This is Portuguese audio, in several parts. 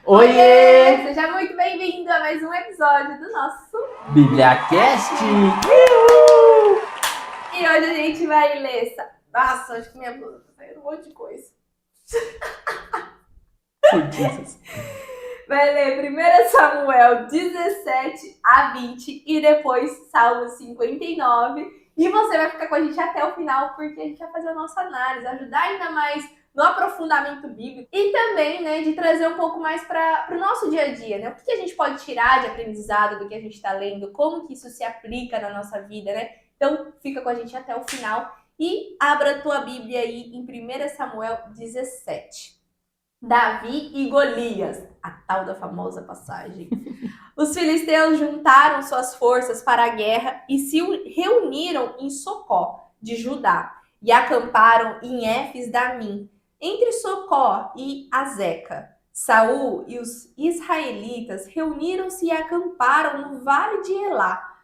Oiê! Seja muito bem-vindo a mais um episódio do nosso BíbliaCast! E hoje a gente vai ler... Nossa, acho que minha blusa tá saindo um monte de coisa. Vai ler 1 Samuel 17 a 20 e depois Salmo 59. E você vai ficar com a gente até o final, porque a gente vai fazer a nossa análise, ajudar ainda mais no aprofundamento bíblico e também, né, de trazer um pouco mais para o nosso dia a dia, né? O que a gente pode tirar de aprendizado do que a gente está lendo, como que isso se aplica na nossa vida, né? Então, fica com a gente até o final e abra a tua Bíblia aí em 1 Samuel 17. Davi e Golias, a tal da famosa passagem. Os filisteus juntaram suas forças para a guerra e se reuniram em Socó, de Judá, e acamparam em Éfes-Damim, entre Socó e Azeca. Saul e os israelitas reuniram-se e acamparam no vale de Elá,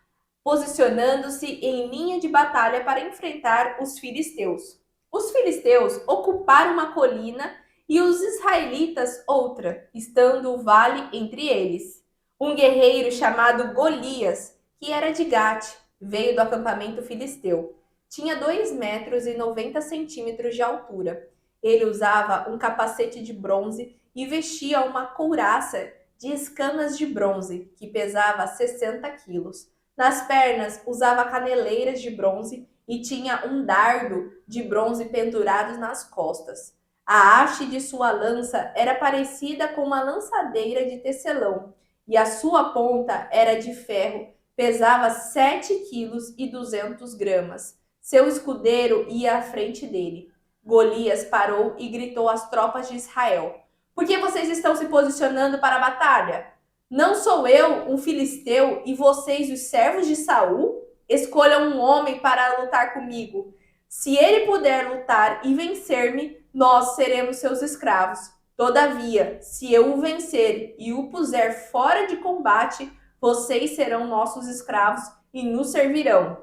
posicionando-se em linha de batalha para enfrentar os filisteus. Os filisteus ocuparam uma colina e os israelitas outra, estando o vale entre eles. Um guerreiro chamado Golias, que era de Gate, veio do acampamento filisteu. Tinha 2,90 metros de altura. Ele usava um capacete de bronze e vestia uma couraça de escamas de bronze, que pesava 60 quilos. Nas pernas usava caneleiras de bronze e tinha um dardo de bronze pendurado nas costas. A haste de sua lança era parecida com uma lançadeira de tecelão, e a sua ponta era de ferro, pesava 7,2 kg. Seu escudeiro ia à frente dele. Golias parou e gritou às tropas de Israel: Por que vocês estão se posicionando para a batalha? Não sou eu um filisteu e vocês os servos de Saul? Escolham um homem para lutar comigo. Se ele puder lutar e vencer-me, nós seremos seus escravos. Todavia, se eu o vencer e o puser fora de combate, vocês serão nossos escravos e nos servirão.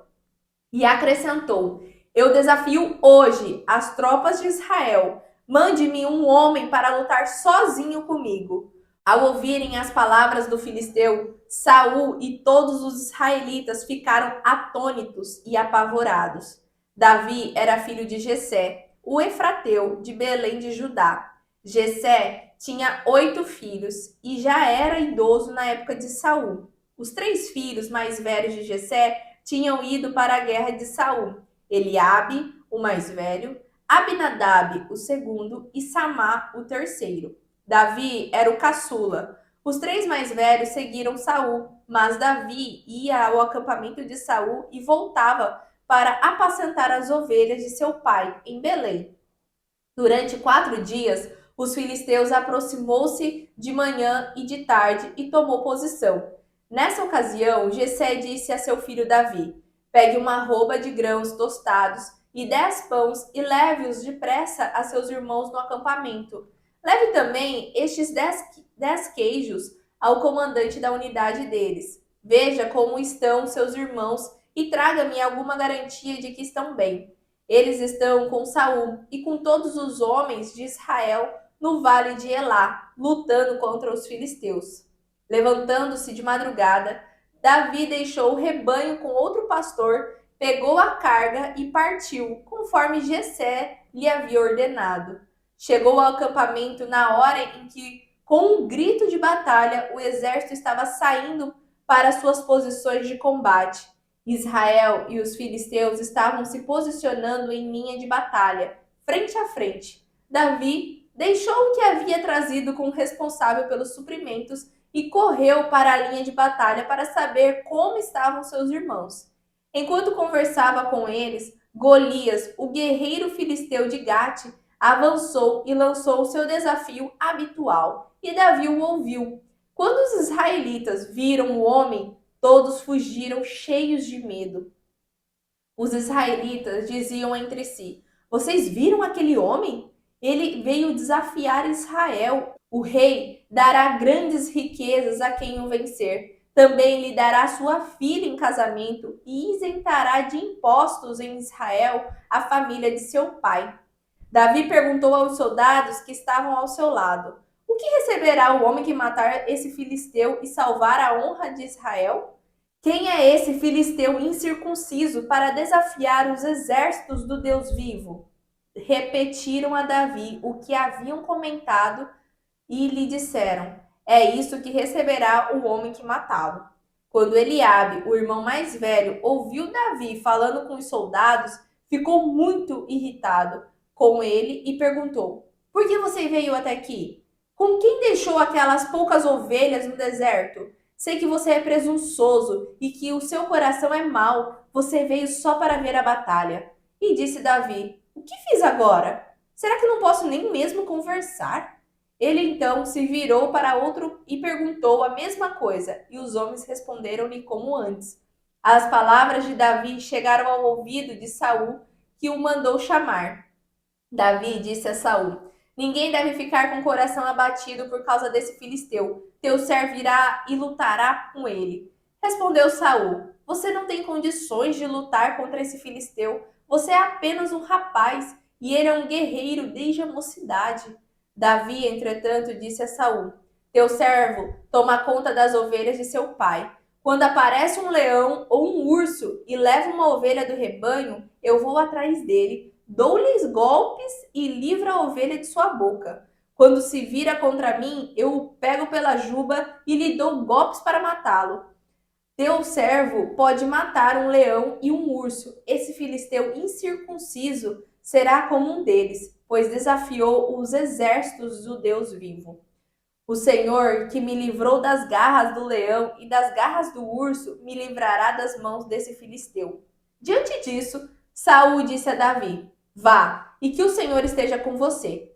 E acrescentou: Eu desafio hoje as tropas de Israel. Mande-me um homem para lutar sozinho comigo. Ao ouvirem as palavras do filisteu, Saul e todos os israelitas ficaram atônitos e apavorados. Davi era filho de Jessé, o efrateu de Belém de Judá. Jessé tinha 8 filhos e já era idoso na época de Saul. Os 3 filhos mais velhos de Jessé tinham ido para a guerra de Saul: Eliabe, o mais velho, Abinadab, o segundo, e Samá, o terceiro. Davi era o caçula. Os 3 mais velhos seguiram Saul, mas Davi ia ao acampamento de Saul e voltava para apacentar as ovelhas de seu pai, em Belém. Durante 4 dias, os filisteus aproximou-se de manhã e de tarde e tomou posição. Nessa ocasião, Jessé disse a seu filho Davi: Pegue uma arroba de grãos tostados e 10 pães e leve-os depressa a seus irmãos no acampamento. Leve também estes 10 queijos ao comandante da unidade deles. Veja como estão seus irmãos e traga-me alguma garantia de que estão bem. Eles estão com Saul e com todos os homens de Israel no vale de Elá, lutando contra os filisteus. Levantando-se de madrugada, Davi deixou o rebanho com outro pastor, pegou a carga e partiu, conforme Jessé lhe havia ordenado. Chegou ao acampamento na hora em que, com um grito de batalha, o exército estava saindo para suas posições de combate. Israel e os filisteus estavam se posicionando em linha de batalha, frente a frente. Davi deixou o que havia trazido com o responsável pelos suprimentos e correu para a linha de batalha para saber como estavam seus irmãos. Enquanto conversava com eles, Golias, o guerreiro filisteu de Gate, avançou e lançou o seu desafio habitual, e Davi o ouviu. Quando os israelitas viram o homem, todos fugiram cheios de medo. Os israelitas diziam entre si: Vocês viram aquele homem? Ele veio desafiar Israel. O rei dará grandes riquezas a quem o vencer. Também lhe dará sua filha em casamento e isentará de impostos em Israel a família de seu pai. Davi perguntou aos soldados que estavam ao seu lado: O que receberá o homem que matar esse filisteu e salvar a honra de Israel? Quem é esse filisteu incircunciso para desafiar os exércitos do Deus vivo? Repetiram a Davi o que haviam comentado e lhe disseram: é isso que receberá o homem que matá-lo. Quando Eliabe, o irmão mais velho, ouviu Davi falando com os soldados, ficou muito irritado com ele e perguntou: por que você veio até aqui? Com quem deixou aquelas poucas ovelhas no deserto? Sei que você é presunçoso e que o seu coração é mau. Você veio só para ver a batalha. E disse Davi: o que fiz agora? Será que não posso nem mesmo conversar? Ele então se virou para outro e perguntou a mesma coisa, e os homens responderam-lhe como antes. As palavras de Davi chegaram ao ouvido de Saul, que o mandou chamar. Davi disse a Saul: ninguém deve ficar com o coração abatido por causa desse filisteu. Teu servo irá e lutará com ele. Respondeu Saul: você não tem condições de lutar contra esse filisteu. Você é apenas um rapaz e ele é um guerreiro desde a mocidade. Davi, entretanto, disse a Saul: teu servo toma conta das ovelhas de seu pai. Quando aparece um leão ou um urso e leva uma ovelha do rebanho, eu vou atrás dele, dou-lhes golpes e livro a ovelha de sua boca. Quando se vira contra mim, eu o pego pela juba e lhe dou golpes para matá-lo. Teu servo pode matar um leão e um urso. Esse filisteu incircunciso será como um deles, pois desafiou os exércitos do Deus vivo. O Senhor, que me livrou das garras do leão e das garras do urso, me livrará das mãos desse filisteu. Diante disso, Saul disse a Davi: vá, e que o Senhor esteja com você.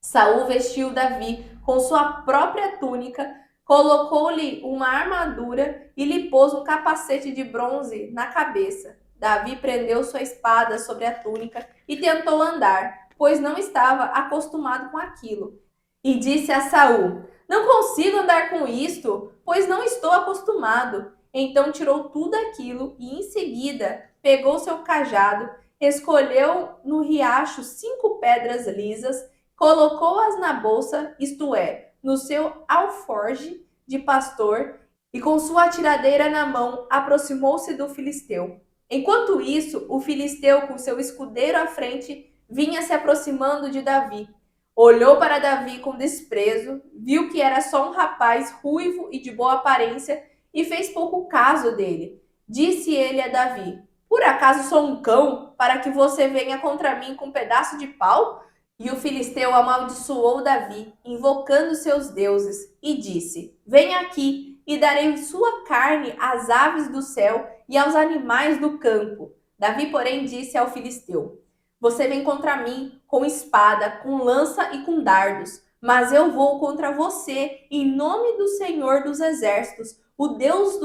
Saul vestiu Davi com sua própria túnica, colocou-lhe uma armadura e lhe pôs um capacete de bronze na cabeça. Davi prendeu sua espada sobre a túnica e tentou andar, pois não estava acostumado com aquilo. E disse a Saul: não consigo andar com isto, pois não estou acostumado. Então tirou tudo aquilo e em seguida pegou seu cajado, escolheu no riacho 5 pedras lisas, colocou-as na bolsa, isto é, no seu alforje de pastor, e com sua tiradeira na mão aproximou-se do filisteu. Enquanto isso, o filisteu, com seu escudeiro à frente, vinha se aproximando de Davi. Olhou para Davi com desprezo, viu que era só um rapaz ruivo e de boa aparência e fez pouco caso dele. Disse ele a Davi: por acaso sou um cão para que você venha contra mim com um pedaço de pau? E o filisteu amaldiçoou Davi, invocando seus deuses, e disse: venha aqui, e darei sua carne às aves do céu e aos animais do campo. Davi, porém, disse ao filisteu: você vem contra mim com espada, com lança e com dardos, mas eu vou contra você em nome do Senhor dos exércitos, o Deus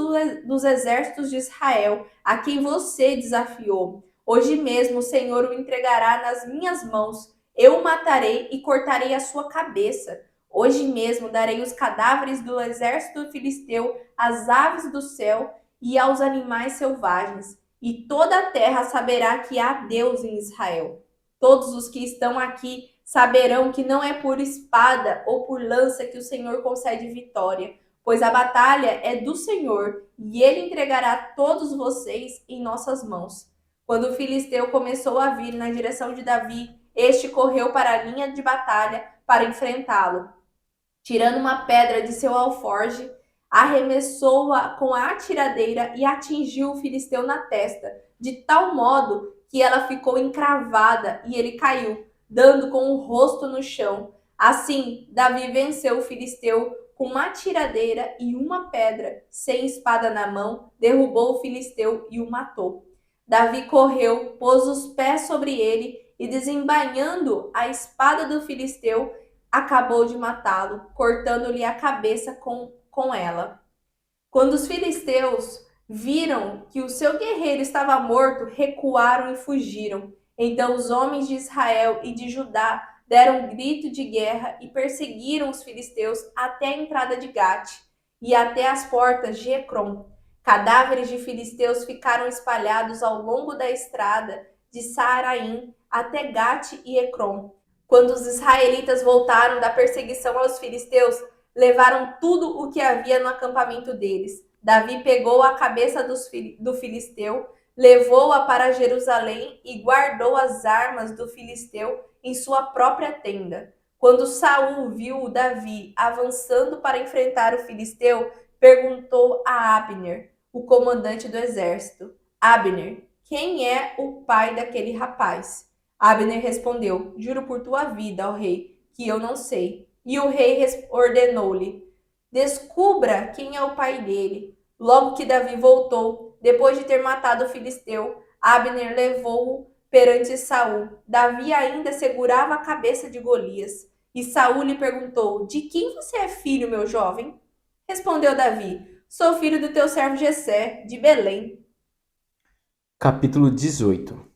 dos exércitos de Israel, a quem você desafiou. Hoje mesmo o Senhor o entregará nas minhas mãos. Eu o matarei e cortarei a sua cabeça. Hoje mesmo darei os cadáveres do exército filisteu às aves do céu e aos animais selvagens. E toda a terra saberá que há Deus em Israel. Todos os que estão aqui saberão que não é por espada ou por lança que o Senhor concede vitória, pois a batalha é do Senhor e ele entregará todos vocês em nossas mãos. Quando o filisteu começou a vir na direção de Davi, este correu para a linha de batalha para enfrentá-lo. Tirando uma pedra de seu alforje, arremessou-a com a atiradeira e atingiu o filisteu na testa, de tal modo que ela ficou encravada e ele caiu, dando com o rosto no chão. Assim, Davi venceu o filisteu com uma atiradeira e uma pedra, sem espada na mão, derrubou o filisteu e o matou. Davi correu, pôs os pés sobre ele e, desembainhando a espada do filisteu, acabou de matá-lo, cortando-lhe a cabeça com ela. Quando os filisteus viram que o seu guerreiro estava morto, recuaram e fugiram. Então os homens de Israel e de Judá deram um grito de guerra e perseguiram os filisteus até a entrada de Gate e até as portas de Ecrom. Cadáveres de filisteus ficaram espalhados ao longo da estrada de Saaraim até Gate e Ecrom. Quando os israelitas voltaram da perseguição aos filisteus, levaram tudo o que havia no acampamento deles. Davi pegou a cabeça do filisteu, levou-a para Jerusalém e guardou as armas do filisteu em sua própria tenda. Quando Saul viu Davi avançando para enfrentar o filisteu, perguntou a Abner, o comandante do exército: Abner, quem é o pai daquele rapaz? Abner respondeu: Juro por tua vida, ó rei, que eu não sei. E o rei ordenou-lhe: Descubra quem é o pai dele. Logo que Davi voltou, depois de ter matado o filisteu, Abner levou-o perante Saul. Davi ainda segurava a cabeça de Golias. E Saul lhe perguntou: De quem você é filho, meu jovem? Respondeu Davi: Sou filho do teu servo Jessé, de Belém. Capítulo 18.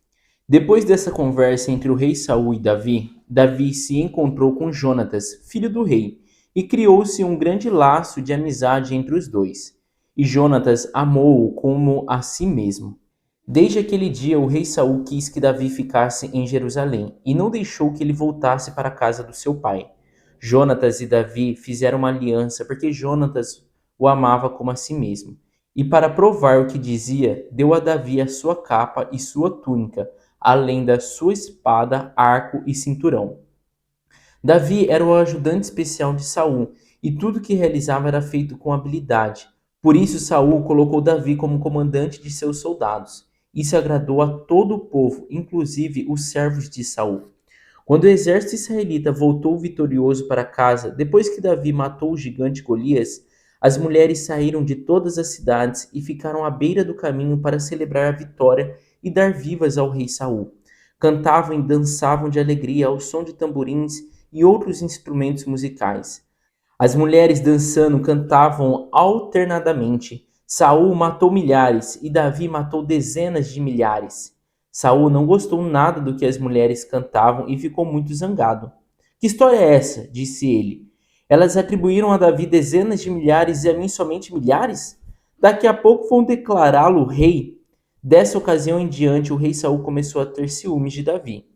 Depois dessa conversa entre o rei Saul e Davi, Davi se encontrou com Jonatas, filho do rei, e criou-se um grande laço de amizade entre os dois. E Jonatas amou-o como a si mesmo. Desde aquele dia, o rei Saul quis que Davi ficasse em Jerusalém e não deixou que ele voltasse para a casa do seu pai. Jonatas e Davi fizeram uma aliança porque Jonatas o amava como a si mesmo. E para provar o que dizia, deu a Davi a sua capa e sua túnica, além da sua espada, arco e cinturão. Davi era o ajudante especial de Saul, e tudo que realizava era feito com habilidade. Por isso Saul colocou Davi como comandante de seus soldados. Isso agradou a todo o povo, inclusive os servos de Saul. Quando o exército israelita voltou vitorioso para casa, depois que Davi matou o gigante Golias, as mulheres saíram de todas as cidades e ficaram à beira do caminho para celebrar a vitória e dar vivas ao rei Saul. Cantavam e dançavam de alegria ao som de tamborins e outros instrumentos musicais. As mulheres dançando cantavam alternadamente. Saul matou milhares e Davi matou dezenas de milhares. Saul não gostou nada do que as mulheres cantavam e ficou muito zangado. Que história é essa? Disse ele. Elas atribuíram a Davi dezenas de milhares e a mim somente milhares? Daqui a pouco vão declará-lo rei. Dessa ocasião em diante, o rei Saul começou a ter ciúmes de Davi.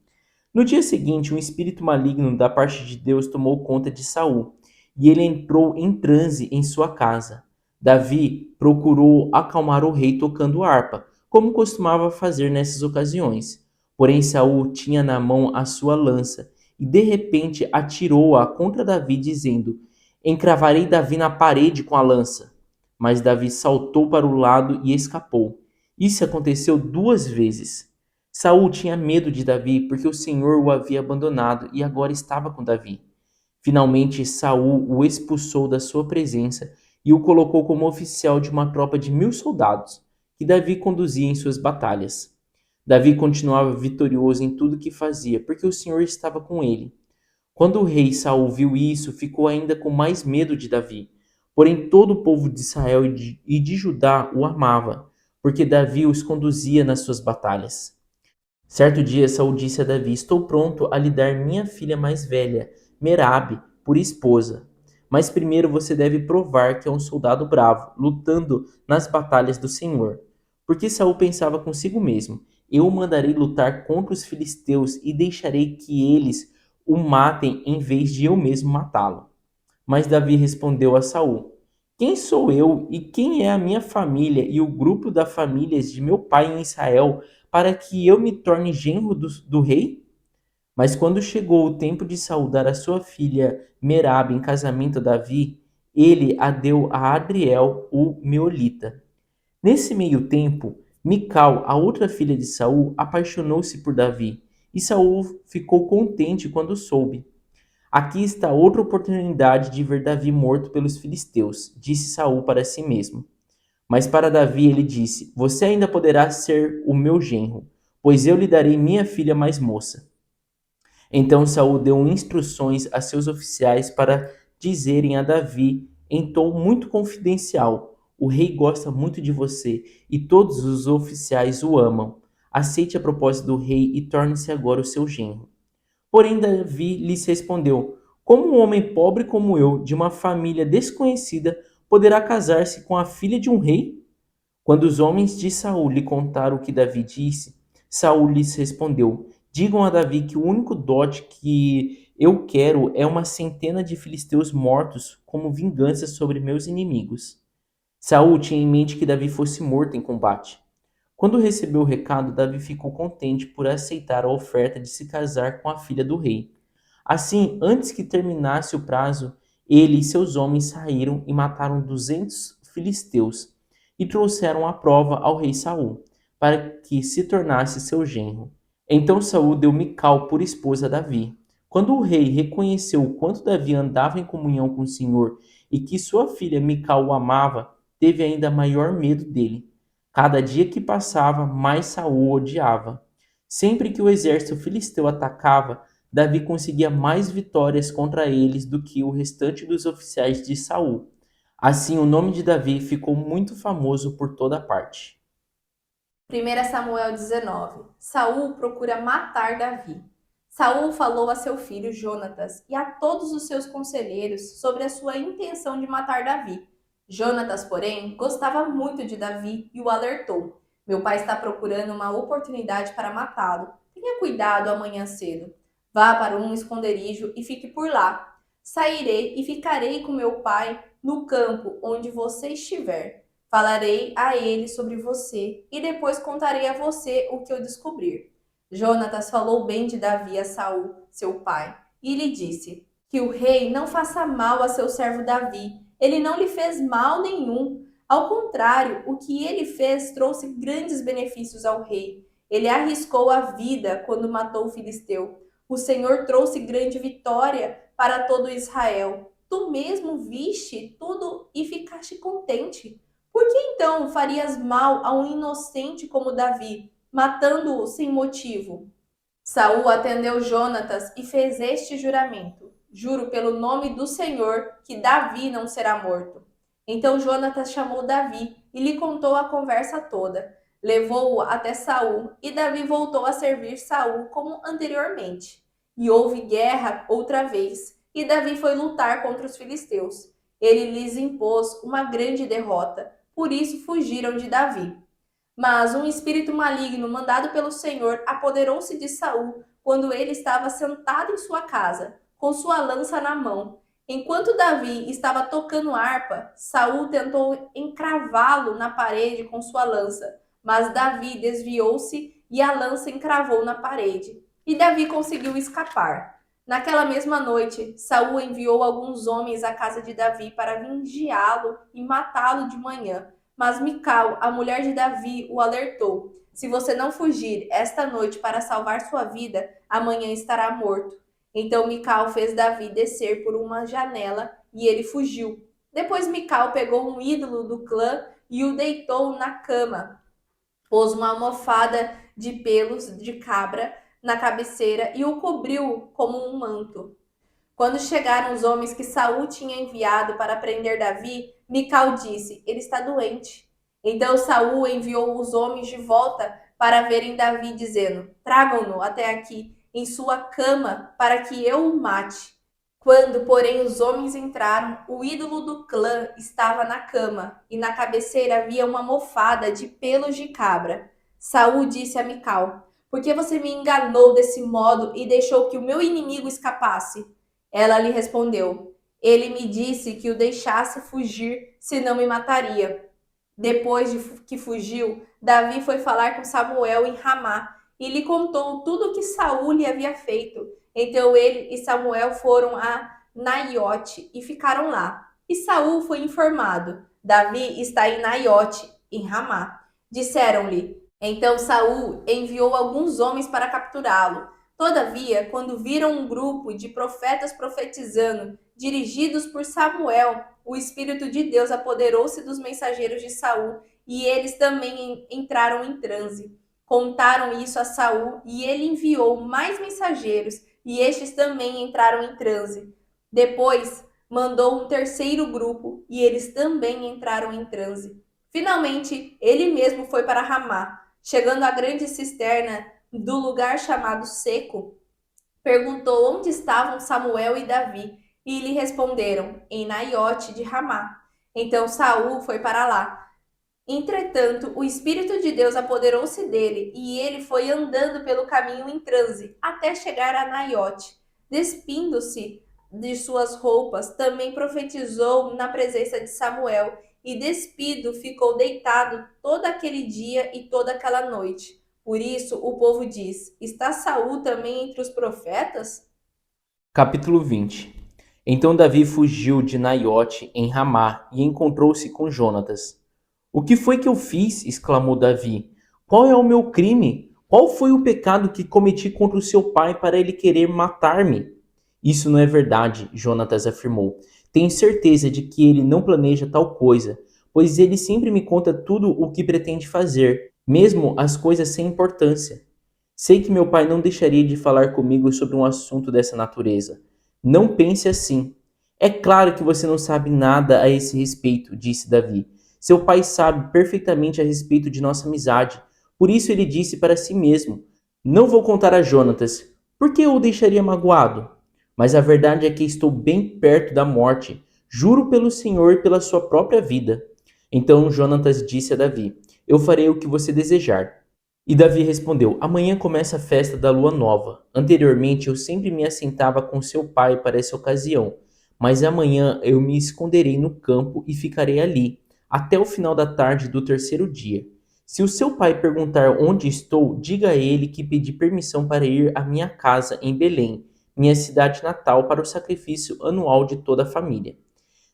No dia seguinte, um espírito maligno da parte de Deus tomou conta de Saul, e ele entrou em transe em sua casa. Davi procurou acalmar o rei tocando harpa, como costumava fazer nessas ocasiões. Porém, Saul tinha na mão a sua lança, e de repente atirou-a contra Davi, dizendo: Encravarei Davi na parede com a lança. Mas Davi saltou para o lado e escapou. Isso aconteceu 2 vezes. Saul tinha medo de Davi porque o Senhor o havia abandonado e agora estava com Davi. Finalmente, Saul o expulsou da sua presença e o colocou como oficial de uma tropa de 1000 soldados, que Davi conduzia em suas batalhas. Davi continuava vitorioso em tudo que fazia, porque o Senhor estava com ele. Quando o rei Saul viu isso, ficou ainda com mais medo de Davi. Porém, todo o povo de Israel e de Judá o amava, porque Davi os conduzia nas suas batalhas. Certo dia, Saul disse a Davi: Estou pronto a lhe dar minha filha mais velha, Merabe, por esposa. Mas primeiro você deve provar que é um soldado bravo, lutando nas batalhas do Senhor. Porque Saul pensava consigo mesmo: Eu o mandarei lutar contra os filisteus e deixarei que eles o matem em vez de eu mesmo matá-lo. Mas Davi respondeu a Saul: Quem sou eu e quem é a minha família e o grupo das famílias de meu pai em Israel para que eu me torne genro do rei? Mas quando chegou o tempo de Saul dar a sua filha Merabe em casamento a Davi, ele a deu a Adriel, o meolita. Nesse meio tempo, Mical, a outra filha de Saul, apaixonou-se por Davi, e Saul ficou contente quando soube. Aqui está outra oportunidade de ver Davi morto pelos filisteus, disse Saul para si mesmo. Mas para Davi ele disse: Você ainda poderá ser o meu genro, pois eu lhe darei minha filha mais moça. Então Saul deu instruções a seus oficiais para dizerem a Davi em tom muito confidencial: O rei gosta muito de você e todos os oficiais o amam. Aceite a proposta do rei e torne-se agora o seu genro. Porém, Davi lhes respondeu: Como um homem pobre como eu, de uma família desconhecida, poderá casar-se com a filha de um rei? Quando os homens de Saul lhe contaram o que Davi disse, Saul lhes respondeu: Digam a Davi que o único dote que eu quero é uma centena de filisteus mortos como vingança sobre meus inimigos." Saul tinha em mente que Davi fosse morto em combate. Quando recebeu o recado, Davi ficou contente por aceitar a oferta de se casar com a filha do rei. Assim, antes que terminasse o prazo, ele e seus homens saíram e mataram 200 filisteus e trouxeram a prova ao rei Saul, para que se tornasse seu genro. Então Saul deu Mical por esposa a Davi. Quando o rei reconheceu o quanto Davi andava em comunhão com o Senhor e que sua filha Mical o amava, teve ainda maior medo dele. Cada dia que passava, mais Saul o odiava. Sempre que o exército filisteu atacava, Davi conseguia mais vitórias contra eles do que o restante dos oficiais de Saul. Assim, o nome de Davi ficou muito famoso por toda parte. 1 Samuel 19. Saul procura matar Davi. Saul falou a seu filho Jonatas e a todos os seus conselheiros sobre a sua intenção de matar Davi. Jonatas, porém, gostava muito de Davi e o alertou: "Meu pai está procurando uma oportunidade para matá-lo. Tenha cuidado amanhã cedo. Vá para um esconderijo e fique por lá. Sairei e ficarei com meu pai no campo onde você estiver. Falarei a ele sobre você e depois contarei a você o que eu descobrir." Jonatas falou bem de Davi a Saul, seu pai, e lhe disse: "Que o rei não faça mal a seu servo Davi. Ele não lhe fez mal nenhum. Ao contrário, o que ele fez trouxe grandes benefícios ao rei. Ele arriscou a vida quando matou o filisteu. O Senhor trouxe grande vitória para todo Israel. Tu mesmo viste tudo e ficaste contente. Por que então farias mal a um inocente como Davi, matando-o sem motivo?" Saul atendeu Jonatas e fez este juramento: "Juro pelo nome do Senhor que Davi não será morto." Então Jonatas chamou Davi e lhe contou a conversa toda. Levou-o até Saul e Davi voltou a servir Saul como anteriormente. E houve guerra outra vez, e Davi foi lutar contra os filisteus. Ele lhes impôs uma grande derrota, por isso fugiram de Davi. Mas um espírito maligno mandado pelo Senhor apoderou-se de Saul quando ele estava sentado em sua casa, com sua lança na mão. Enquanto Davi estava tocando harpa, Saul tentou encravá-lo na parede com sua lança, mas Davi desviou-se e a lança encravou na parede. E Davi conseguiu escapar. Naquela mesma noite, Saul enviou alguns homens à casa de Davi para vigiá-lo e matá-lo de manhã. Mas Mical, a mulher de Davi, o alertou: "Se você não fugir esta noite para salvar sua vida, amanhã estará morto." Então Mical fez Davi descer por uma janela e ele fugiu. Depois Mical pegou um ídolo do clã e o deitou na cama. Pôs uma almofada de pelos de cabra na cabeceira e o cobriu como um manto. Quando chegaram os homens que Saul tinha enviado para prender Davi, Mical disse: "Ele está doente." Então Saul enviou os homens de volta para verem Davi, dizendo: "Tragam-no até aqui, em sua cama, para que eu o mate." Quando, porém, os homens entraram, o ídolo do clã estava na cama, e na cabeceira havia uma almofada de pelos de cabra. Saul disse a Mical: "Por que você me enganou desse modo e deixou que o meu inimigo escapasse?" Ela lhe respondeu: "Ele me disse que o deixasse fugir, senão me mataria." Depois de que fugiu, Davi foi falar com Samuel em Ramá e lhe contou tudo o que Saul lhe havia feito. Então ele e Samuel foram a Naiote e ficaram lá. E Saul foi informado: "Davi está em Naiote, em Ramá." Disseram-lhe. Então Saul enviou alguns homens para capturá-lo. Todavia, quando viram um grupo de profetas profetizando, dirigidos por Samuel, o Espírito de Deus apoderou-se dos mensageiros de Saul e eles também entraram em transe. Contaram isso a Saul e ele enviou mais mensageiros e estes também entraram em transe. Depois mandou um terceiro grupo e eles também entraram em transe. Finalmente, ele mesmo foi para Ramá. Chegando à grande cisterna do lugar chamado Seco, perguntou onde estavam Samuel e Davi, e lhe responderam: "Em Naiote de Ramá." Então Saul foi para lá. Entretanto, o Espírito de Deus apoderou-se dele e ele foi andando pelo caminho em transe até chegar a Naiote. Despindo-se de suas roupas, também profetizou na presença de Samuel e despido ficou deitado todo aquele dia e toda aquela noite. Por isso o povo diz: está Saul também entre os profetas? Capítulo 20. Então Davi fugiu de Naiote em Ramá e encontrou-se com Jonatas. O que foi que eu fiz? Exclamou Davi. Qual é o meu crime? Qual foi o pecado que cometi contra o seu pai para ele querer matar-me? Isso não é verdade, Jonatas afirmou. Tenho certeza de que ele não planeja tal coisa, pois ele sempre me conta tudo o que pretende fazer, mesmo as coisas sem importância. Sei que meu pai não deixaria de falar comigo sobre um assunto dessa natureza. Não pense assim. É claro que você não sabe nada a esse respeito, disse Davi. Seu pai sabe perfeitamente a respeito de nossa amizade. Por isso ele disse para si mesmo: não vou contar a Jonatas. Por que eu o deixaria magoado? Mas a verdade é que estou bem perto da morte. Juro pelo Senhor e pela sua própria vida. Então Jonatas disse a Davi: eu farei o que você desejar. E Davi respondeu: amanhã começa a festa da lua nova. Anteriormente eu sempre me assentava com seu pai para essa ocasião, mas amanhã eu me esconderei no campo e ficarei ali, até o final da tarde do terceiro dia. Se o seu pai perguntar onde estou, diga a ele que pedi permissão para ir à minha casa em Belém, minha cidade natal, para o sacrifício anual de toda a família.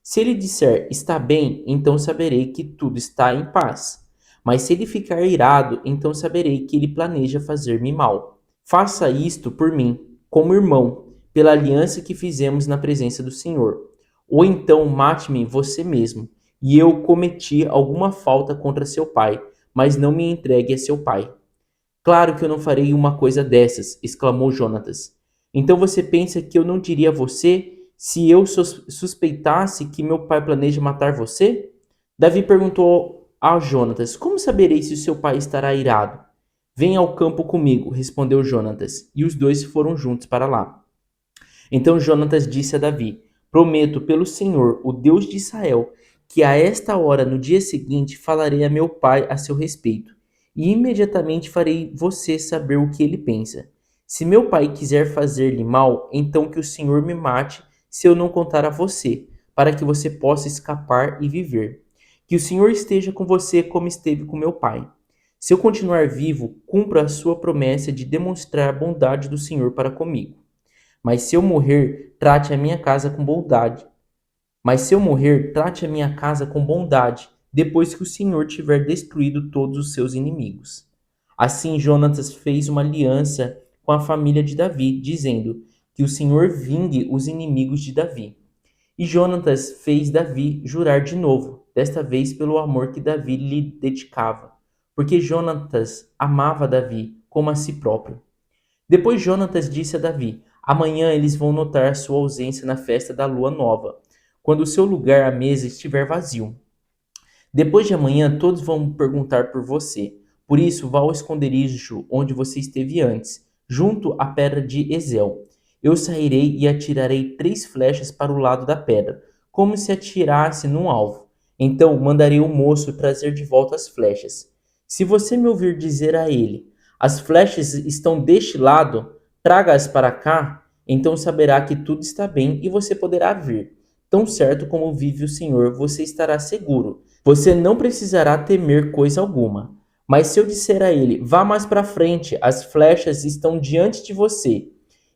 Se ele disser está bem, então saberei que tudo está em paz. Mas se ele ficar irado, então saberei que ele planeja fazer-me mal. Faça isto por mim, como irmão, pela aliança que fizemos na presença do Senhor. Ou então mate-me você mesmo, e eu cometi alguma falta contra seu pai, mas não me entregue a seu pai. Claro que eu não farei uma coisa dessas, exclamou Jonatas. Então você pensa que eu não diria a você se eu suspeitasse que meu pai planeja matar você? Davi perguntou a Jonatas: como saberei se o seu pai estará irado? Venha ao campo comigo, respondeu Jonatas, e os dois foram juntos para lá. Então Jonatas disse a Davi: prometo pelo Senhor, o Deus de Israel, que a esta hora no dia seguinte falarei a meu pai a seu respeito, e imediatamente farei você saber o que ele pensa. Se meu pai quiser fazer-lhe mal, então que o Senhor me mate se eu não contar a você, para que você possa escapar e viver. Que o Senhor esteja com você como esteve com meu pai. Se eu continuar vivo, cumpra a sua promessa de demonstrar a bondade do Senhor para comigo. Mas se eu morrer, trate a minha casa com bondade. Mas se eu morrer, trate a minha casa com bondade, depois que o Senhor tiver destruído todos os seus inimigos. Assim Jonatas fez uma aliança com a família de Davi, dizendo que o Senhor vingue os inimigos de Davi. E Jonatas fez Davi jurar de novo, desta vez pelo amor que Davi lhe dedicava, porque Jonatas amava Davi como a si próprio. Depois Jonatas disse a Davi: amanhã eles vão notar a sua ausência na festa da lua nova, quando o seu lugar à mesa estiver vazio. Depois de amanhã todos vão perguntar por você. Por isso, vá ao esconderijo onde você esteve antes, junto à pedra de Ezel. Eu sairei e atirarei 3 flechas para o lado da pedra, como se atirasse num alvo. Então mandarei o moço trazer de volta as flechas. Se você me ouvir dizer a ele: as flechas estão deste lado, traga-as para cá, então saberá que tudo está bem e você poderá vir. Tão certo como vive o Senhor, você estará seguro. Você não precisará temer coisa alguma. Mas se eu disser a ele: vá mais para frente, as flechas estão diante de você,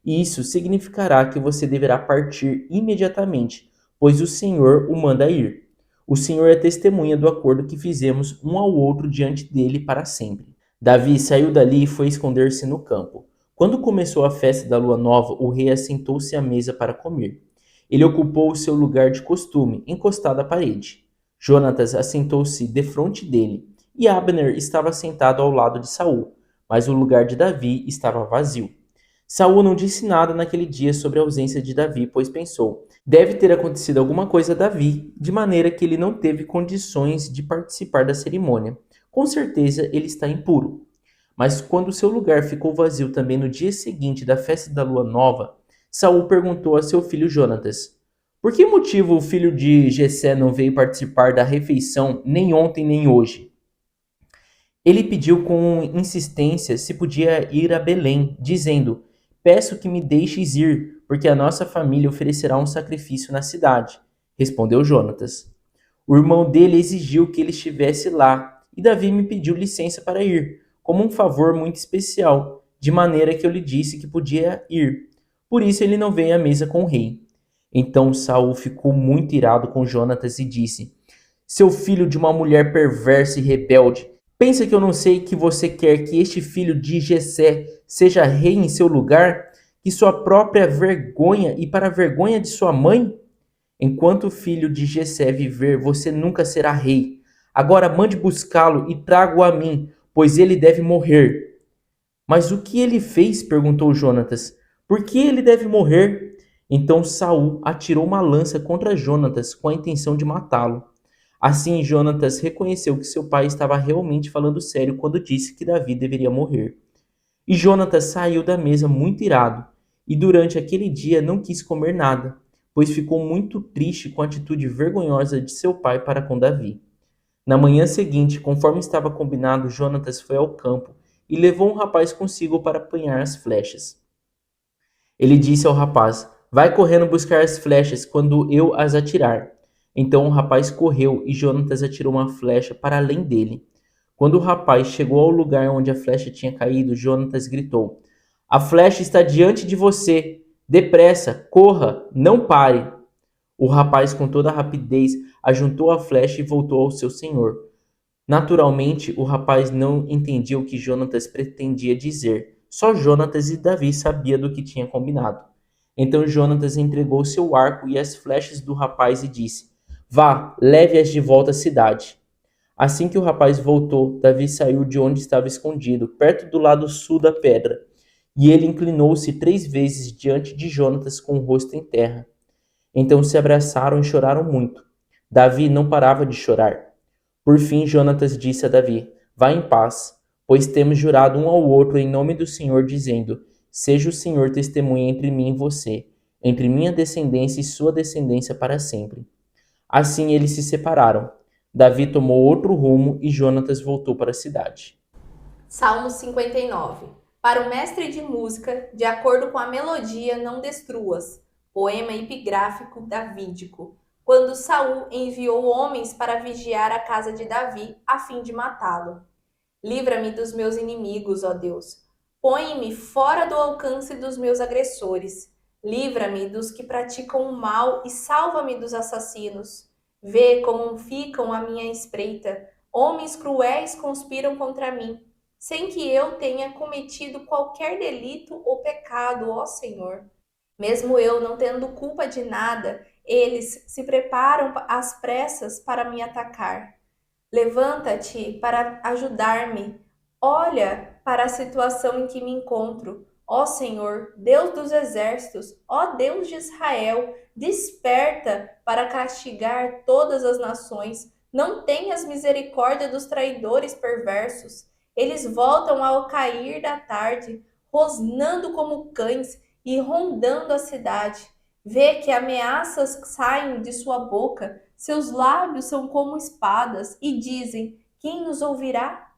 isso significará que você deverá partir imediatamente, pois o Senhor o manda ir. O Senhor é testemunha do acordo que fizemos um ao outro diante dele para sempre. Davi saiu dali e foi esconder-se no campo. Quando começou a festa da lua nova, o rei assentou-se à mesa para comer. Ele ocupou o seu lugar de costume, encostado à parede. Jonatas assentou-se defronte dele, e Abner estava sentado ao lado de Saul, mas o lugar de Davi estava vazio. Saul não disse nada naquele dia sobre a ausência de Davi, pois pensou: deve ter acontecido alguma coisa a Davi, de maneira que ele não teve condições de participar da cerimônia. Com certeza ele está impuro. Mas quando seu lugar ficou vazio também no dia seguinte da festa da lua nova, Saul perguntou a seu filho Jonatas: Por que motivo o filho de Jessé não veio participar da refeição nem ontem nem hoje? Ele pediu com insistência se podia ir a Belém, dizendo: Peço que me deixes ir, porque a nossa família oferecerá um sacrifício na cidade. Respondeu Jonatas. O irmão dele exigiu que ele estivesse lá, e Davi me pediu licença para ir, como um favor muito especial, de maneira que eu lhe disse que podia ir. Por isso ele não veio à mesa com o rei. Então Saul ficou muito irado com Jonatas e disse: Seu filho de uma mulher perversa e rebelde, pensa que eu não sei que você quer que este filho de Jessé seja rei em seu lugar, que sua própria vergonha e para a vergonha de sua mãe? Enquanto o filho de Jessé viver, você nunca será rei. Agora mande buscá-lo e traga-o a mim, pois ele deve morrer. Mas o que ele fez? Perguntou Jonatas. Por que ele deve morrer? Então Saul atirou uma lança contra Jonatas com a intenção de matá-lo. Assim, Jonatas reconheceu que seu pai estava realmente falando sério quando disse que Davi deveria morrer. E Jonatas saiu da mesa muito irado, e durante aquele dia não quis comer nada, pois ficou muito triste com a atitude vergonhosa de seu pai para com Davi. Na manhã seguinte, conforme estava combinado, Jonatas foi ao campo e levou um rapaz consigo para apanhar as flechas. Ele disse ao rapaz: Vai correndo buscar as flechas quando eu as atirar. Então o rapaz correu e Jonatas atirou uma flecha para além dele. Quando o rapaz chegou ao lugar onde a flecha tinha caído, Jonatas gritou: A flecha está diante de você. Depressa, corra, não pare. O rapaz, com toda a rapidez, ajuntou a flecha e voltou ao seu senhor. Naturalmente, o rapaz não entendia o que Jonatas pretendia dizer. Só Jonatas e Davi sabiam do que tinha combinado. Então Jonatas entregou seu arco e as flechas do rapaz e disse: Vá, leve-as de volta à cidade. Assim que o rapaz voltou, Davi saiu de onde estava escondido, perto do lado sul da pedra, e ele inclinou-se 3 vezes diante de Jonatas com o rosto em terra. Então se abraçaram e choraram muito. Davi não parava de chorar. Por fim, Jonatas disse a Davi: Vá em paz, pois temos jurado um ao outro em nome do Senhor, dizendo: Seja o Senhor testemunha entre mim e você, entre minha descendência e sua descendência para sempre. Assim eles se separaram. Davi tomou outro rumo e Jonatas voltou para a cidade. Salmo 59. Para o mestre de música, de acordo com a melodia, não destruas. Poema epigráfico davídico. Quando Saul enviou homens para vigiar a casa de Davi, a fim de matá-lo. Livra-me dos meus inimigos, ó Deus. Põe-me fora do alcance dos meus agressores. Livra-me dos que praticam o mal e salva-me dos assassinos. Vê como ficam à minha espreita. Homens cruéis conspiram contra mim, sem que eu tenha cometido qualquer delito ou pecado, ó Senhor. Mesmo eu não tendo culpa de nada, eles se preparam às pressas para me atacar. Levanta-te para ajudar-me. Olha para a situação em que me encontro. Ó Senhor, Deus dos exércitos, ó Deus de Israel, desperta para castigar todas as nações. Não tenhas misericórdia dos traidores perversos. Eles voltam ao cair da tarde, rosnando como cães e rondando a cidade. Vê que ameaças saem de sua boca, seus lábios são como espadas e dizem: Quem nos ouvirá?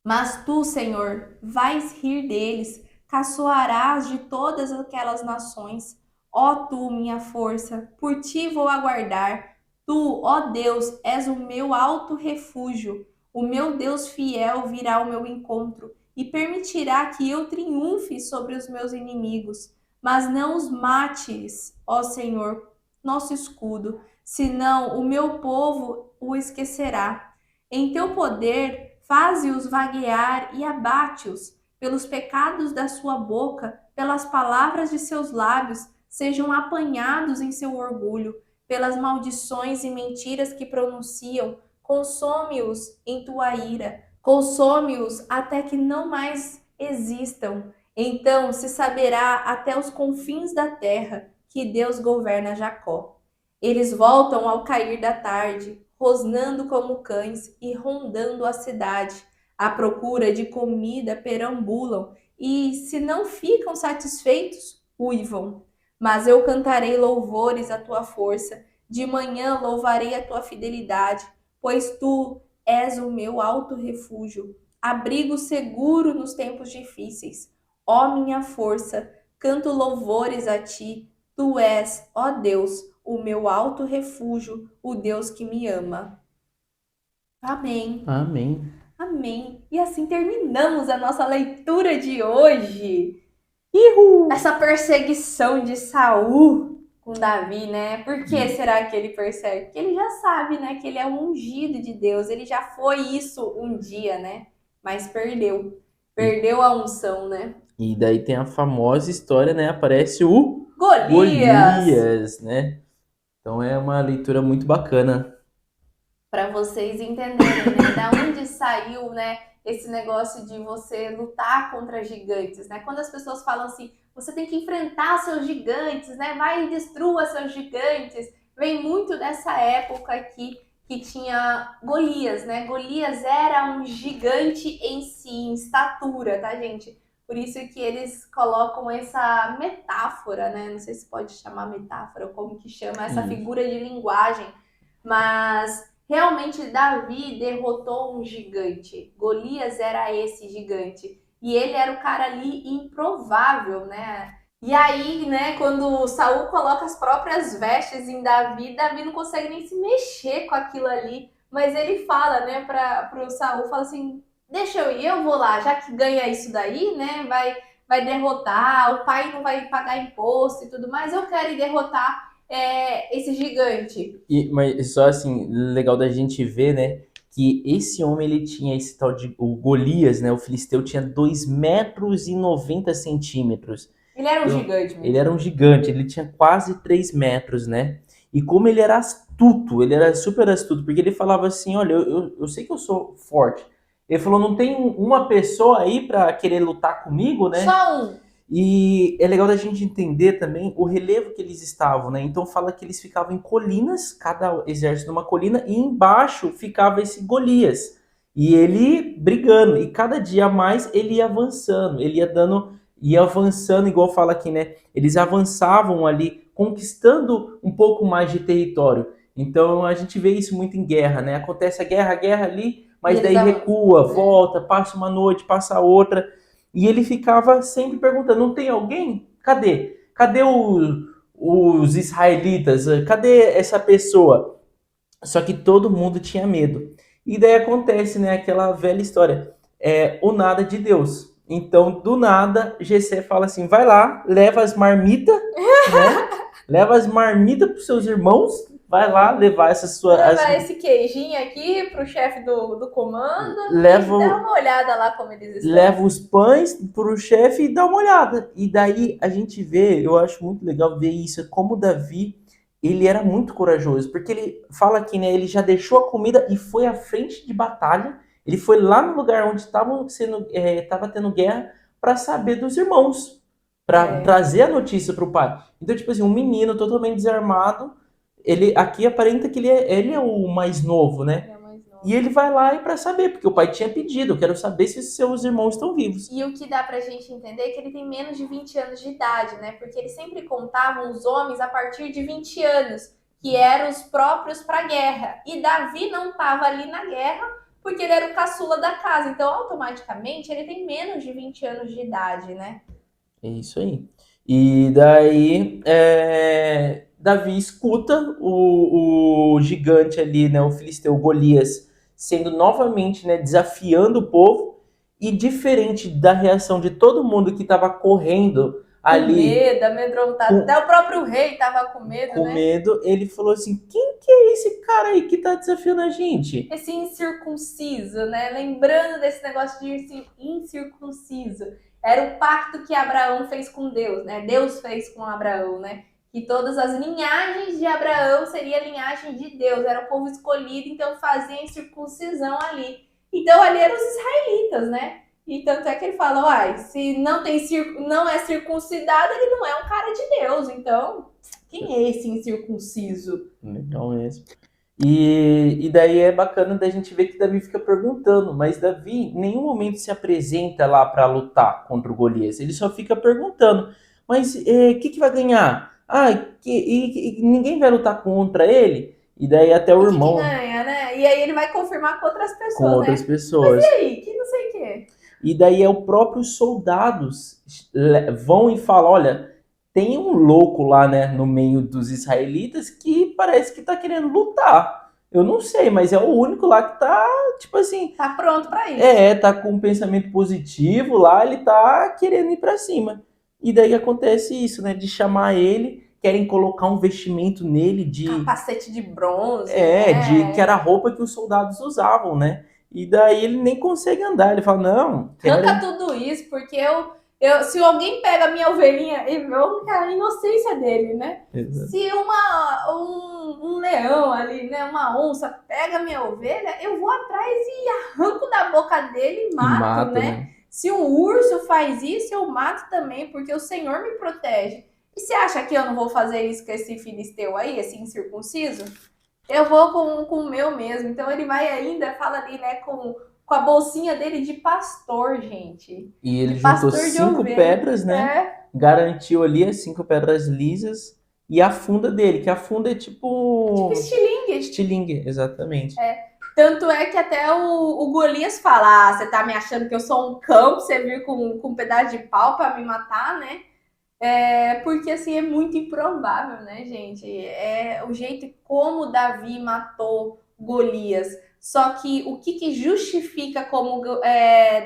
Mas tu, Senhor, vais rir deles, caçoarás de todas aquelas nações. Ó tu, minha força, por ti vou aguardar. Tu, ó Deus, és o meu alto refúgio. O meu Deus fiel virá ao meu encontro e permitirá que eu triunfe sobre os meus inimigos. Mas não os mates, ó Senhor, nosso escudo, senão o meu povo o esquecerá. Em teu poder, faze-os vaguear e abate-os, pelos pecados da sua boca, pelas palavras de seus lábios, sejam apanhados em seu orgulho, pelas maldições e mentiras que pronunciam, consome-os em tua ira, consome-os até que não mais existam. Então se saberá até os confins da terra que Deus governa Jacó. Eles voltam ao cair da tarde, rosnando como cães e rondando a cidade. À procura de comida perambulam e, se não ficam satisfeitos, uivam. Mas eu cantarei louvores à tua força, de manhã louvarei a tua fidelidade, pois tu és o meu alto refúgio, abrigo seguro nos tempos difíceis. Ó minha força, canto louvores a ti, tu és, ó Deus, o meu alto refúgio, o Deus que me ama. Amém. Amém. Amém. E assim terminamos a nossa leitura de hoje. Essa perseguição de Saul com Davi, né? Por que será que ele persegue? Porque ele já sabe, né, que ele é um ungido de Deus. Ele já foi isso um dia, né? Mas perdeu. Perdeu a unção, né? E daí tem a famosa história, né? Aparece o Golias! Golias, né? Então é uma leitura muito bacana. Para vocês entenderem, né, da onde saiu, né, esse negócio de você lutar contra gigantes, né? Quando as pessoas falam assim, você tem que enfrentar seus gigantes, né? Vai e destrua seus gigantes. Vem muito dessa época aqui que tinha Golias, né? Golias era um gigante em si, em estatura, tá, gente? Por isso que eles colocam essa metáfora, né? Não sei se pode chamar metáfora ou como que chama, essa figura de linguagem, mas realmente, Davi derrotou um gigante. Golias era esse gigante. E ele era o cara ali improvável, né? E aí, né, quando Saul coloca as próprias vestes em Davi, Davi não consegue nem se mexer com aquilo ali. Mas ele fala, né, pro Saul, fala assim, deixa eu ir, eu vou lá, já que ganha isso daí, né, vai derrotar, o pai não vai pagar imposto e tudo mais, eu quero ir derrotar esse gigante. Mas só assim, legal da gente ver, né? Que esse homem, ele tinha esse tal de... O Golias, né? O filisteu tinha 2,90 metros. Ele era um gigante mesmo. Ele era um gigante, ele tinha quase 3 metros, né? E como ele era astuto, ele era super astuto, porque ele falava assim, olha, eu sei que eu sou forte. Ele falou, não tem uma pessoa aí pra querer lutar comigo, né? Só um. E é legal da gente entender também o relevo que eles estavam, né? Então fala que eles ficavam em colinas, cada exército numa colina, e embaixo ficava esse Golias. E ele brigando, e cada dia mais ele ia avançando, ele ia avançando, igual fala aqui, né? Eles avançavam ali, conquistando um pouco mais de território. Então a gente vê isso muito em guerra, né? Acontece a guerra ali, mas daí recua, volta, passa uma noite, passa outra. E ele ficava sempre perguntando, não tem alguém? Cadê? Cadê os israelitas? Cadê essa pessoa? Só que todo mundo tinha medo. E daí acontece, né, aquela velha história, o nada de Deus. Então, do nada, Jessé fala assim, vai lá, leva as marmitas, né? Leva as marmitas para os seus irmãos, vai lá levar levar esse queijinho aqui pro chefe do comando e dá uma olhada lá como eles estão. Leva os pães pro chefe e dá uma olhada. E daí a gente vê, eu acho muito legal ver isso, como Davi, ele era muito corajoso, porque ele fala aqui, né, ele já deixou a comida e foi à frente de batalha, ele foi lá no lugar onde tava tendo guerra para saber dos irmãos, para trazer a notícia pro pai. Então, tipo assim, um menino totalmente desarmado, ele aqui aparenta que ele é o mais novo, né? E ele vai lá para saber, porque o pai tinha pedido, eu quero saber se seus irmãos estão vivos. E o que dá pra gente entender é que ele tem menos de 20 anos de idade, né? Porque eles sempre contavam os homens a partir de 20 anos, que eram os próprios pra guerra. E Davi não estava ali na guerra, porque ele era o caçula da casa. Então, automaticamente, ele tem menos de 20 anos de idade, né? É isso aí. E daí, Davi escuta o gigante ali, né, o filisteu Golias, sendo novamente, né, desafiando o povo, e diferente da reação de todo mundo que estava correndo ali, com medo, amedrontado, até o próprio rei estava com medo, com medo, ele falou assim, quem que é esse cara aí que tá desafiando a gente? Esse incircunciso, né, lembrando desse negócio de incircunciso, era o pacto que Abraão fez com Deus, né, Deus fez com Abraão, né, que todas as linhagens de Abraão seria a linhagem de Deus, era o povo escolhido, então fazia circuncisão ali. Então ali eram os israelitas, né? E tanto é que ele fala, uai, se não é circuncidado, ele não é um cara de Deus. Então, quem é esse incircunciso? Legal mesmo. E daí é bacana da gente ver que Davi fica perguntando, mas Davi em nenhum momento se apresenta lá para lutar contra o Golias. Ele só fica perguntando, mas o que vai ganhar? e ninguém vai lutar contra ele? E daí até o E que irmão ganha, né? E aí ele vai confirmar com outras com pessoas, outras né? pessoas. E aí, que não sei o quê. E daí é o próprios soldados vão e falam, olha, tem um louco lá, né, no meio dos israelitas que parece que tá querendo lutar. Eu não sei, mas é o único lá que tá, tipo assim, Tá pronto pra isso. tá com um pensamento positivo lá, ele tá querendo ir pra cima. E daí acontece isso, né, de chamar ele, querem colocar um vestimento nele Capacete de bronze, de que né? era a roupa que os soldados usavam, né? E daí ele nem consegue andar. Ele fala, não, Arranca quero. tudo isso, porque se alguém pega a minha ovelhinha, a inocência dele, né? Exato. Se um leão ali, né, uma onça, pega a minha ovelha, eu vou atrás e arranco da boca dele e E mato, mata, né? né? Se um urso faz isso, eu mato também, porque o Senhor me protege. E você acha que eu não vou fazer isso com esse filisteu aí, esse incircunciso? Eu vou com o meu mesmo. Então ele vai ainda, fala ali, né, com a bolsinha dele de pastor, gente. E De ele juntou pastor de 5 ovelha. pedras, né? É, Garantiu ali as 5 pedras lisas e a funda dele, que a funda é tipo tipo estilingue. estilingue, exatamente. Tanto é que até o Golias fala: ah, você tá me achando que eu sou um cão pra você vir com um pedaço de pau pra me matar, né? Porque assim é muito improvável, né, gente? É o jeito como Davi matou Golias. Só que o que justifica como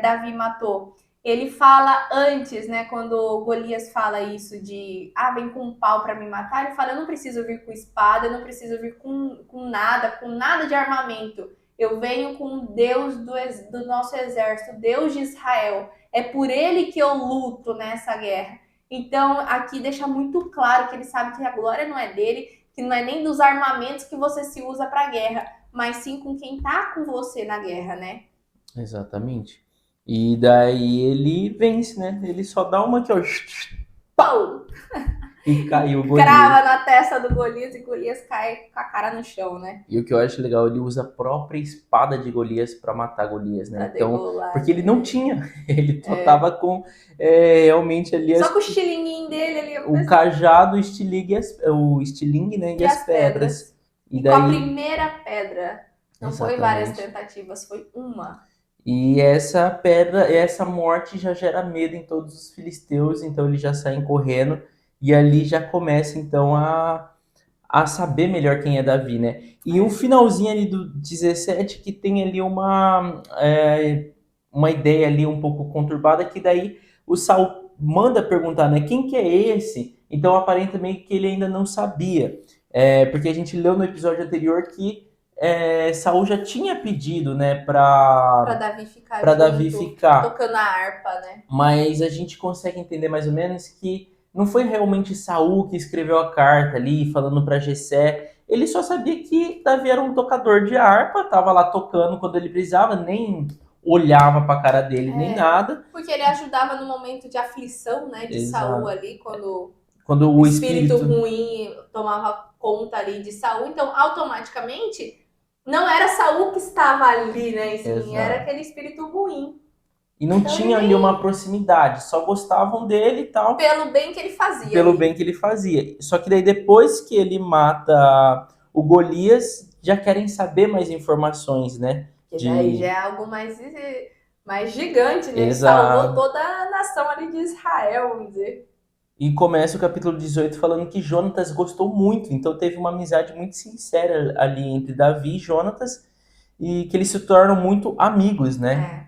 Davi matou? Ele fala antes, né? Quando Golias fala isso de vem com um pau para me matar, ele fala: eu não preciso vir com espada, eu não preciso vir com nada de armamento. Eu venho com o Deus do nosso exército, Deus de Israel. É por ele que eu luto nessa guerra. Então, aqui deixa muito claro que ele sabe que a glória não é dele, que não é nem dos armamentos que você se usa para a guerra, mas sim com quem tá com você na guerra, né? Exatamente. E daí ele vence, né? Ele só dá uma aqui, ó, Pau! e caiu o Golias. Crava na testa do Golias e Golias cai com a cara no chão, né? E o que eu acho legal, ele usa a própria espada de Golias para matar Golias, né? Pra Então, degolar. porque ele não tinha, ele só É. tava com realmente ali Só com o estilinguinho dele ali. o cajado, o estilingue, né? E as pedras. E Com a daí, primeira pedra. Não foi várias tentativas, foi uma. e essa pedra, essa morte já gera medo em todos os filisteus, então eles já saem correndo e ali já começa então a saber melhor quem é Davi, né? E o finalzinho ali do 17 que tem ali uma ideia ali um pouco conturbada que daí o Saul manda perguntar, né? Quem que é esse? Então aparenta meio que ele ainda não sabia, porque a gente leu no episódio anterior que Saul já tinha pedido, né, Pra Davi ficar para junto, Davi ficar, tocando a harpa, né? mas a gente consegue entender mais ou menos que não foi realmente Saul que escreveu a carta ali, falando para Jessé. Ele só sabia que Davi era um tocador de harpa, tava lá tocando quando ele precisava, nem olhava para a cara dele, nem nada. Porque ele ajudava no momento de aflição, né, de Exato. Saul ali, quando o espírito ruim tomava conta ali de Saul. Então, automaticamente, não era Saul que estava ali, né? Sim, era aquele espírito ruim. E não tinha ali uma proximidade, só gostavam dele e tal. Pelo bem que ele fazia. Pelo bem que ele fazia. Só que daí depois que ele mata o Golias, já querem saber mais informações, né? Que daí já é algo mais gigante, né? Exato. Salvou toda a nação ali de Israel, vamos dizer. E começa o capítulo 18 falando que Jonatas gostou muito, então teve uma amizade muito sincera ali entre Davi e Jonatas, e que eles se tornam muito amigos, né?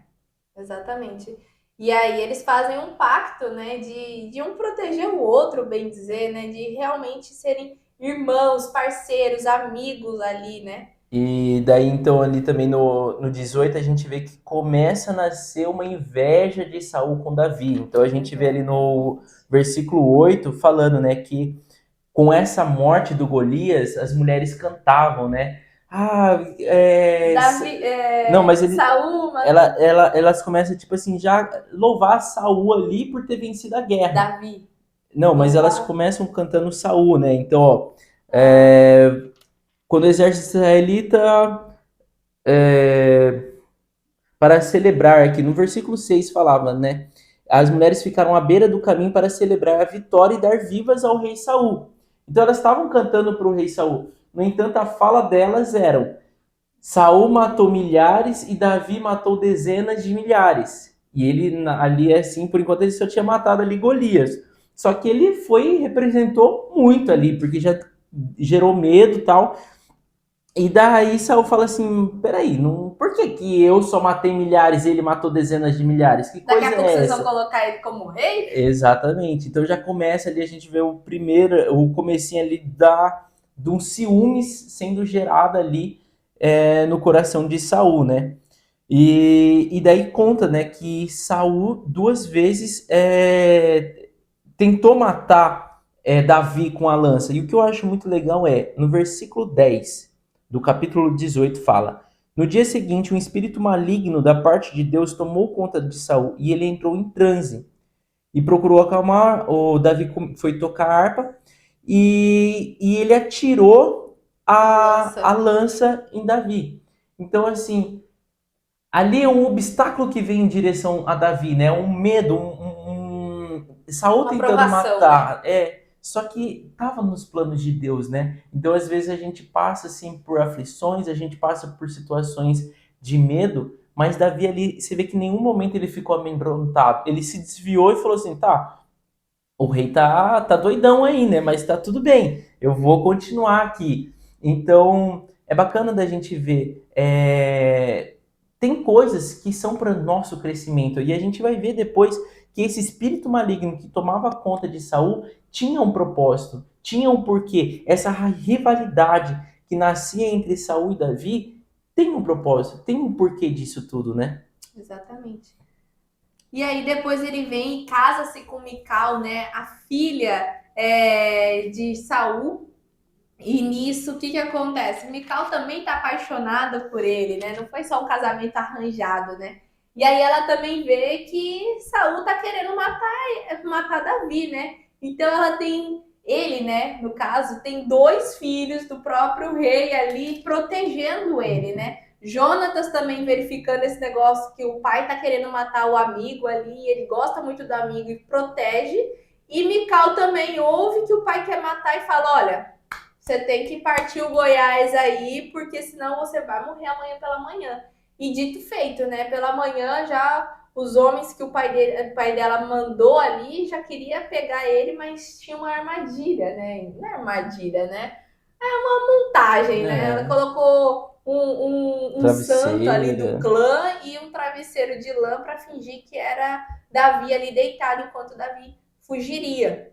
Exatamente. E aí eles fazem um pacto, né, de um proteger o outro, bem dizer, né, de realmente serem irmãos, parceiros, amigos ali, né? E daí, então, ali também no 18, a gente vê que começa a nascer uma inveja de Saul com Davi. Então, a gente vê ali no versículo 8 falando, né, que com essa morte do Golias, as mulheres cantavam, né? Davi, não, mas Saul, mas... elas começam, tipo assim, já louvar Saul ali por ter vencido a guerra. Davi. Não, mas elas começam cantando Saul, né? Então, ó, quando o exército israelita, para celebrar, aqui no versículo 6 falava, né? As mulheres ficaram à beira do caminho para celebrar a vitória e dar vivas ao rei Saul. Então elas estavam cantando para o rei Saul. No entanto, a fala delas era: Saul matou milhares e Davi matou dezenas de milhares. E ele ali, assim, por enquanto ele só tinha matado ali Golias. Só que ele foi e representou muito ali, porque já gerou medo e tal. E daí Saul fala assim: peraí, não, por que que eu só matei milhares e ele matou dezenas de milhares? Que Daqui coisa a pouco é vocês vão essa? colocar ele como rei? Exatamente. Então já começa ali, a gente vê o comecinho ali de um ciúmes sendo gerado ali no coração de Saul, né? E daí conta, né, que Saul duas vezes tentou matar Davi com a lança. E o que eu acho muito legal no versículo 10 do capítulo 18 fala: No dia seguinte, um espírito maligno da parte de Deus tomou conta de Saul e ele entrou em transe e procurou acalmar. O Davi foi tocar a harpa e ele atirou a lança em Davi. Então, assim, ali é um obstáculo que vem em direção a Davi, né? Um medo, Saul Uma tentando aprovação, matar. Só que estava nos planos de Deus, né? Então, às vezes, a gente passa assim por aflições, a gente passa por situações de medo, mas Davi ali, você vê que em nenhum momento ele ficou amedrontado. Ele se desviou e falou assim: tá, o rei tá doidão aí, né? Mas tá tudo bem, eu vou continuar aqui. Então, é bacana da gente ver. Tem coisas que são para nosso crescimento e a gente vai ver depois que esse espírito maligno que tomava conta de Saul tinha um propósito, tinha um porquê. Essa rivalidade que nascia entre Saul e Davi tem um propósito, tem um porquê disso tudo, né? Exatamente. E aí depois ele vem e casa-se com Mical, né? A filha de Saul. E nisso, o que que acontece? Mical também tá apaixonada por ele, né? Não foi só um casamento arranjado, né? E aí ela também vê que Saul tá querendo matar Davi, né? Então ela tem, ele, né, no caso, tem dois filhos do próprio rei ali protegendo ele, né? Jonatas também verificando esse negócio que o pai tá querendo matar o amigo ali, ele gosta muito do amigo e protege. E Mical também ouve que o pai quer matar e fala: olha, você tem que partir o Goiás aí, porque senão você vai morrer amanhã pela manhã. E dito e feito, né? Pela manhã já os homens que o pai dela mandou ali já queria pegar ele, mas tinha uma armadilha, né? Não é armadilha, né? É uma montagem, né? Ela colocou um santo ali do Travesseira. clã e um travesseiro de lã para fingir que era Davi ali deitado enquanto Davi fugiria.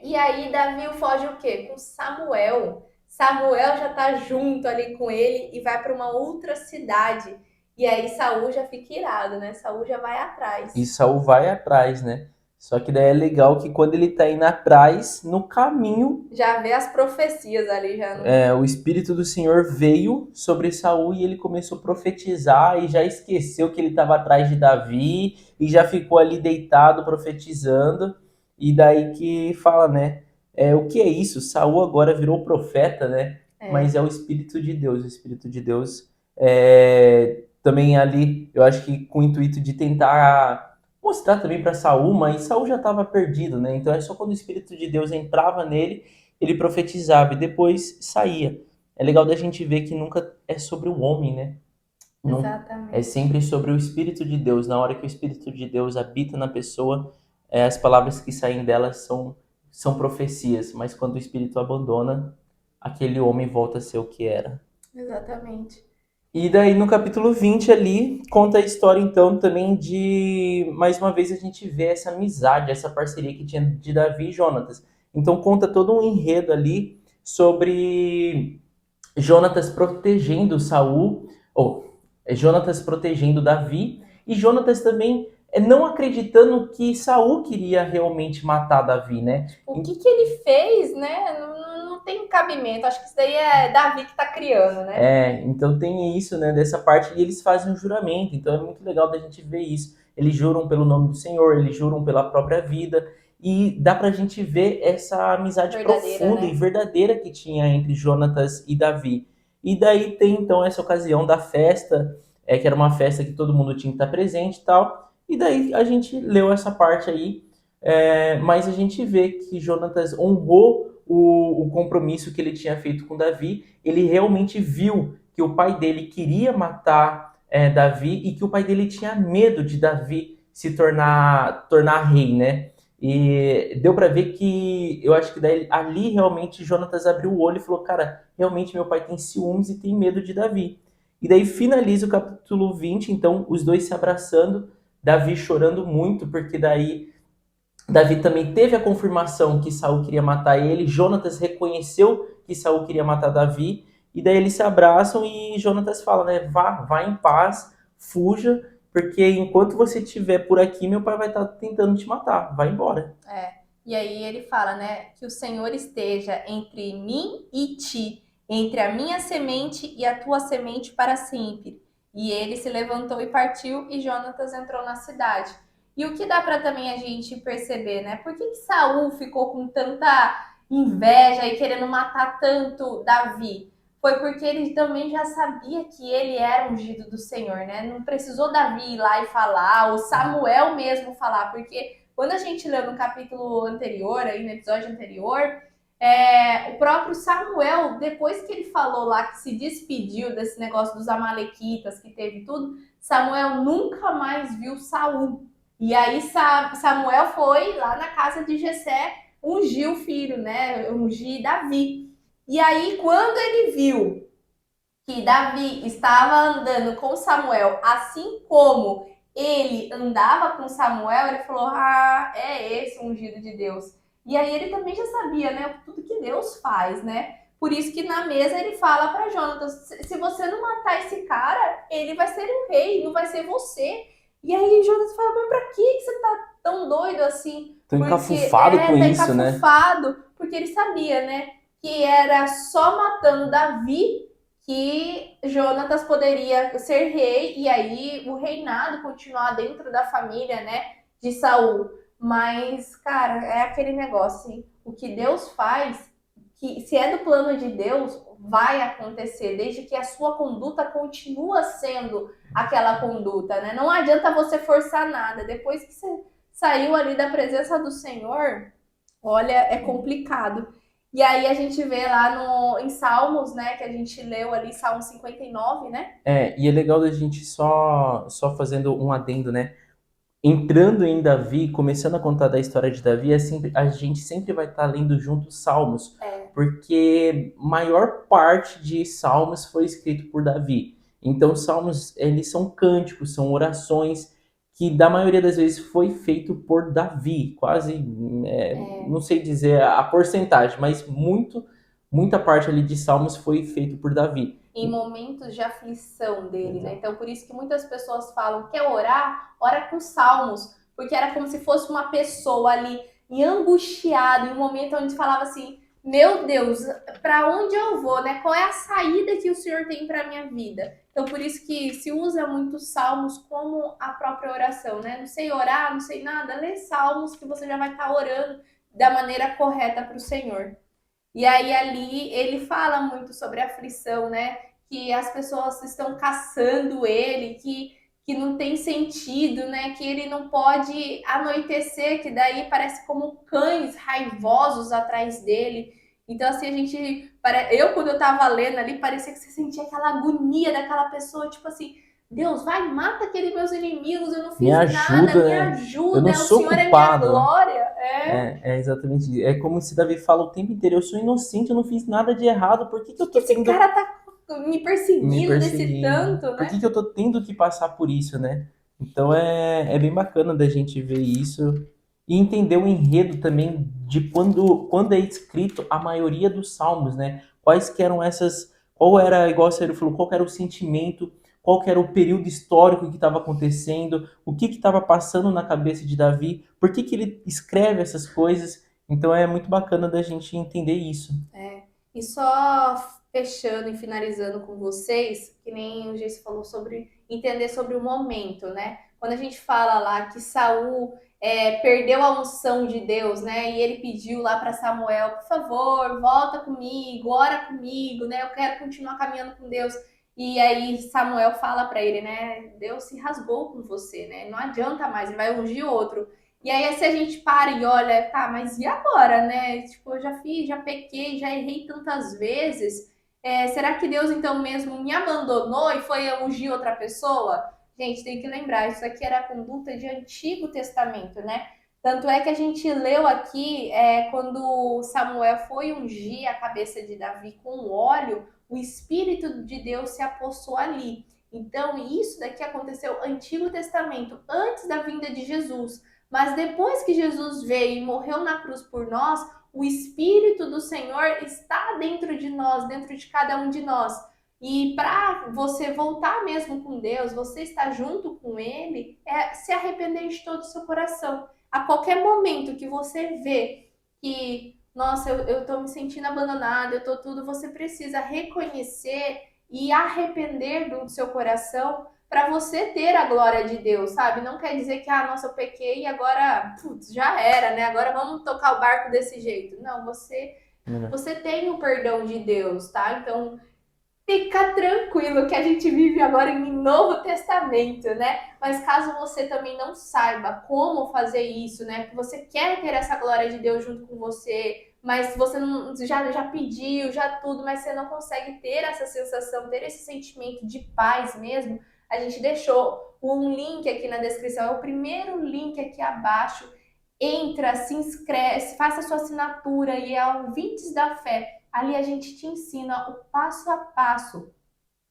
E aí Davi foge o quê? Com Samuel. Samuel já tá junto ali com ele e vai para uma outra cidade. E aí Saul já fica irado, né? Saul já vai atrás. E Saul vai atrás, né? Só que daí é legal que quando ele tá indo atrás, no caminho, Já vê as profecias ali, já não... o Espírito do Senhor veio sobre Saul e ele começou a profetizar e já esqueceu que ele estava atrás de Davi e já ficou ali deitado profetizando. E daí que fala, né? O que é isso? Saul agora virou profeta, né? Mas é o Espírito de Deus. O Espírito de Deus também ali, eu acho que com o intuito de tentar mostrar também para Saul, mas Saul já estava perdido, né? Então é só quando o Espírito de Deus entrava nele, ele profetizava e depois saía. É legal da gente ver que nunca é sobre o homem, né? Não, Exatamente. é sempre sobre o Espírito de Deus. Na hora que o Espírito de Deus habita na pessoa, as palavras que saem dela são profecias, mas quando o Espírito abandona, aquele homem volta a ser o que era. Exatamente. E daí no capítulo 20 ali, conta a história então também de, mais uma vez a gente vê essa amizade, essa parceria que tinha de Davi e Jonatas. Então conta todo um enredo ali sobre Jonatas protegendo Saul, ou Jonatas protegendo Davi, e Jonatas também não acreditando que Saul queria realmente matar Davi, né? O que ele fez, né? Não tem cabimento. Acho que isso daí é Davi que tá criando, né? Então tem isso, né, dessa parte, e eles fazem um juramento, então é muito legal da gente ver isso. Eles juram pelo nome do Senhor, eles juram pela própria vida, e dá pra gente ver essa amizade Verdadeira, profunda, né? e verdadeira que tinha entre Jonatas e Davi. E daí tem então essa ocasião da festa, que era uma festa que todo mundo tinha que estar presente e tal, e daí a gente leu essa parte aí, mas a gente vê que Jonatas honrou o compromisso que ele tinha feito com Davi. Ele realmente viu que o pai dele queria matar Davi e que o pai dele tinha medo de Davi se tornar rei, né? E deu para ver que eu acho que daí, ali realmente Jonatas abriu o olho e falou: cara, realmente meu pai tem ciúmes e tem medo de Davi. E daí finaliza o capítulo 20, então os dois se abraçando, Davi chorando muito, porque daí Davi também teve a confirmação que Saul queria matar ele, Jonatas reconheceu que Saul queria matar Davi, e daí eles se abraçam e Jonatas fala, né, vá em paz, fuja, porque enquanto você estiver por aqui, meu pai vai estar tentando te matar, vai embora. E aí ele fala, né, que o Senhor esteja entre mim e ti, entre a minha semente e a tua semente para sempre. E ele se levantou e partiu, e Jonatas entrou na cidade. E o que dá para também a gente perceber, né? Por que Saul ficou com tanta inveja e querendo matar tanto Davi? Foi porque ele também já sabia que ele era ungido do Senhor, né? Não precisou Davi ir lá e falar, ou Samuel mesmo falar, porque quando a gente leu no capítulo anterior, aí no episódio anterior, o próprio Samuel, depois que ele falou lá que se despediu desse negócio dos amalequitas, que teve tudo, Samuel nunca mais viu Saul. E aí Samuel foi lá na casa de Jessé ungir o filho, né? Ungir Davi. E aí, quando ele viu que Davi estava andando com Samuel, assim como ele andava com Samuel, ele falou: ah, é esse o ungido de Deus. E aí ele também já sabia, né, tudo que Deus faz, né? Por isso que na mesa ele fala para Jonatas: se você não matar esse cara, ele vai ser o rei, não vai ser você. E aí Jonatas fala: mas pra que você tá tão doido assim? Tô Porque encafufado com tá isso, né? encafufado, porque ele sabia, né, que era só matando Davi que Jonatas poderia ser rei e aí o reinado continuar dentro da família, né, de Saul. Mas, cara, é aquele negócio, assim, o que Deus faz, que se é do plano de Deus, vai acontecer, desde que a sua conduta continua sendo aquela conduta, né? Não adianta você forçar nada. Depois que você saiu ali da presença do Senhor, olha, é complicado. E aí a gente vê lá em Salmos, né, que a gente leu ali, Salmo 59, né? E é legal da gente só fazendo um adendo, né? Entrando em Davi, começando a contar da história de Davi, a gente sempre vai estar lendo juntos Salmos, porque maior parte de Salmos foi escrito por Davi. Então, Salmos, eles são cânticos, são orações que, da maioria das vezes, foi feito por Davi. Quase, não sei dizer a porcentagem, mas muita parte ali de Salmos foi feito por Davi. Em momentos de aflição dele, né? Então, por isso que muitas pessoas falam: quer orar? Ora com salmos, porque era como se fosse uma pessoa ali angustiada, em um momento onde falava assim: meu Deus, para onde eu vou, né? Qual é a saída que o Senhor tem para minha vida? Então, por isso que se usa muito salmos como a própria oração, né? Não sei orar, não sei nada, lê salmos que você já vai estar orando da maneira correta para o Senhor. E aí ali ele fala muito sobre a aflição, né? Que as pessoas estão caçando ele, que não tem sentido, né? Que ele não pode anoitecer, que daí parece como cães raivosos atrás dele. Então, assim, eu, quando eu tava lendo ali, parecia que você sentia aquela agonia daquela pessoa, tipo assim: Deus, vai, mata aqueles meus inimigos, eu não fiz nada, me né? ajuda, Eu não o sou Senhor culpado. é minha glória. É exatamente isso. É como se Davi fala o tempo inteiro: eu sou inocente, eu não fiz nada de errado, por que eu tô Esse tendo cara tá me perseguindo desse tanto, Por né? que eu tô tendo que passar por isso, né? Então é bem bacana da gente ver isso e entender o enredo também de quando é escrito a maioria dos salmos, né? Quais que eram essas, qual era, igual você falou, qual que era o sentimento, qual que era o período histórico que estava acontecendo, o que estava passando na cabeça de Davi, por que ele escreve essas coisas. Então é muito bacana da gente entender isso. E só fechando e finalizando com vocês, que nem o Geice falou sobre entender sobre o momento, né? Quando a gente fala lá que Saul perdeu a unção de Deus, né? E ele pediu lá para Samuel: por favor, volta comigo, ora comigo, né? Eu quero continuar caminhando com Deus. E aí Samuel fala para ele, né? Deus se rasgou com você, né? Não adianta mais, ele vai ungir outro. E aí, se a gente para e olha, tá, mas e agora, né? Tipo, eu já fiz, já pequei, já errei tantas vezes. Será que Deus então mesmo me abandonou e foi ungir outra pessoa? Gente, tem que lembrar, isso aqui era a conduta de Antigo Testamento, né? Tanto é que a gente leu aqui, quando Samuel foi ungir a cabeça de Davi com óleo, o Espírito de Deus se apossou ali. Então, isso daqui aconteceu Antigo Testamento, antes da vinda de Jesus. Mas depois que Jesus veio e morreu na cruz por nós, o Espírito do Senhor está dentro de nós, dentro de cada um de nós. E para você voltar mesmo com Deus, você estar junto com Ele, é se arrepender de todo o seu coração. A qualquer momento que você vê que, nossa, eu tô me sentindo abandonada, eu tô tudo, você precisa reconhecer e arrepender do seu coração para você ter a glória de Deus, sabe? Não quer dizer que, nossa, eu pequei e agora, putz, já era, né? Agora vamos tocar o barco desse jeito. Não, você tem o perdão de Deus, tá? Então, fica tranquilo que a gente vive agora em Novo Testamento, né? Mas caso você também não saiba como fazer isso, né? Que você quer ter essa glória de Deus junto com você, mas você não, já pediu, já tudo, mas você não consegue ter essa sensação, ter esse sentimento de paz mesmo, a gente deixou um link aqui na descrição, é o primeiro link aqui abaixo. Entra, se inscreve, faça sua assinatura e é Ouvintes da Fé. Ali a gente te ensina o passo a passo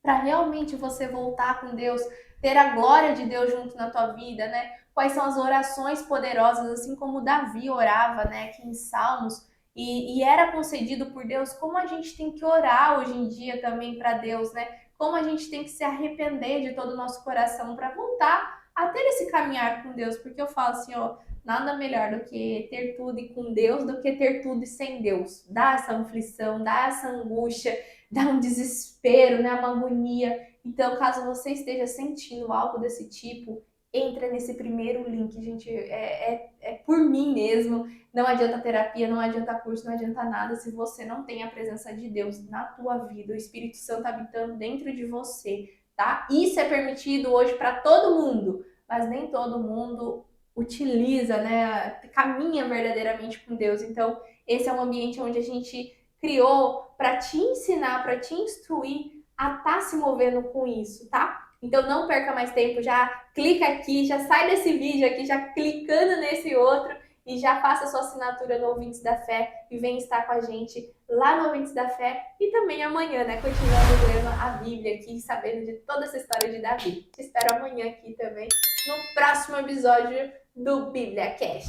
para realmente você voltar com Deus, ter a glória de Deus junto na tua vida, né? Quais são as orações poderosas, assim como Davi orava, né, aqui em Salmos, e era concedido por Deus, como a gente tem que orar hoje em dia também para Deus, né? Como a gente tem que se arrepender de todo o nosso coração para voltar a ter esse caminhar com Deus, porque eu falo assim, ó, nada melhor do que ter tudo e com Deus do que ter tudo e sem Deus. Dá essa aflição, dá essa angústia, dá um desespero, né, uma agonia. Então, caso você esteja sentindo algo desse tipo, entra nesse primeiro link, gente, é por mim mesmo. Não adianta terapia, não adianta curso, não adianta nada se você não tem a presença de Deus na tua vida, o Espírito Santo habitando dentro de você, tá? Isso é permitido hoje para todo mundo, mas nem todo mundo utiliza, né, caminha verdadeiramente com Deus. Então, esse é um ambiente onde a gente criou para te ensinar, para te instruir a estar se movendo com isso, tá? Então não perca mais tempo, já clica aqui, já sai desse vídeo aqui, já clicando nesse outro e já faça sua assinatura no Ouvintes da Fé e vem estar com a gente lá no Ouvintes da Fé e também amanhã, né, continuando lendo a Bíblia aqui, sabendo de toda essa história de Davi. Te espero amanhã aqui também, no próximo episódio do Bíblia Cast.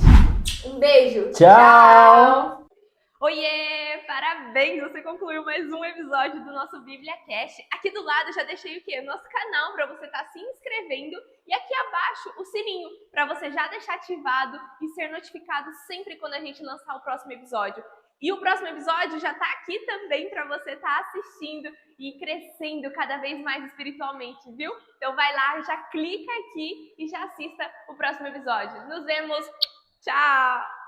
Um beijo! Tchau! Oiê! Parabéns! Você concluiu mais um episódio do nosso Bíblia Cast. Aqui do lado eu já deixei o quê? Nosso canal para você estar se inscrevendo e aqui abaixo o sininho para você já deixar ativado e ser notificado sempre quando a gente lançar o próximo episódio. E o próximo episódio já está aqui também para você estar assistindo e crescendo cada vez mais espiritualmente, viu? Então vai lá, já clica aqui e já assista o próximo episódio. Nos vemos! Tchau!